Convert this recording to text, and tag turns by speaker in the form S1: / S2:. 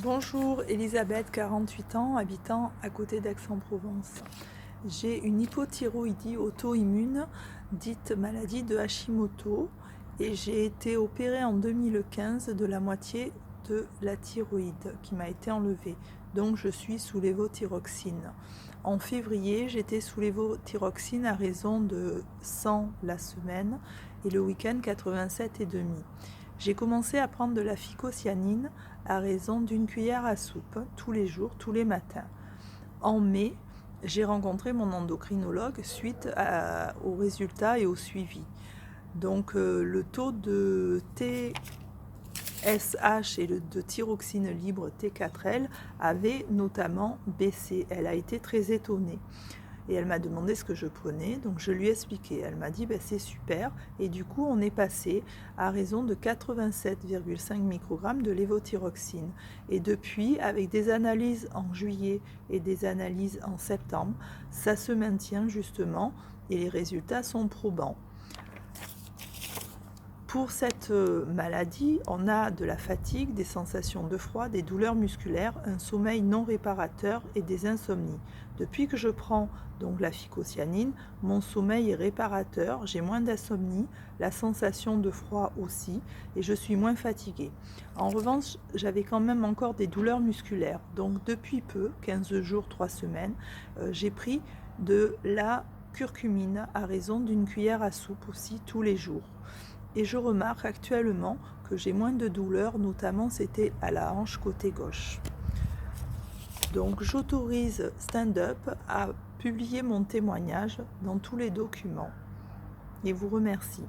S1: Bonjour, Elisabeth, 48 ans, habitant à côté d'Aix-en-Provence. J'ai une hypothyroïdie auto-immune, dite maladie de Hashimoto, et j'ai été opérée en 2015 de la moitié de la thyroïde qui m'a été enlevée. Donc je suis sous lévothyroxine. En février, j'étais sous lévothyroxine à raison de 100 la semaine et le week-end 87,5. J'ai commencé à prendre de la phycocyanine à raison d'une cuillère à soupe tous les jours, tous les matins. En mai, j'ai rencontré mon endocrinologue suite aux résultats et au suivi. Donc le taux de TSH et de thyroxine libre T4L avait notamment baissé. Elle a été très étonnée. Et elle m'a demandé ce que je prenais, donc je lui ai expliqué. Elle m'a dit c'est super, et du coup on est passé à raison de 87,5 microgrammes de lévothyroxine. Et depuis, avec des analyses en juillet et des analyses en septembre, ça se maintient justement et les résultats sont probants. Pour cette maladie, on a de la fatigue, des sensations de froid, des douleurs musculaires, un sommeil non réparateur et des insomnies. Depuis que je prends donc la phycocyanine, mon sommeil est réparateur, j'ai moins d'insomnie, la sensation de froid aussi, et je suis moins fatiguée. En revanche, j'avais quand même encore des douleurs musculaires. Donc depuis peu, 15 jours, 3 semaines, j'ai pris de la curcumine à raison d'une cuillère à soupe aussi tous les jours. Et je remarque actuellement que j'ai moins de douleurs, notamment c'était à la hanche côté gauche. Donc j'autorise Stand Up à publier mon témoignage dans tous les documents. Et vous remercie.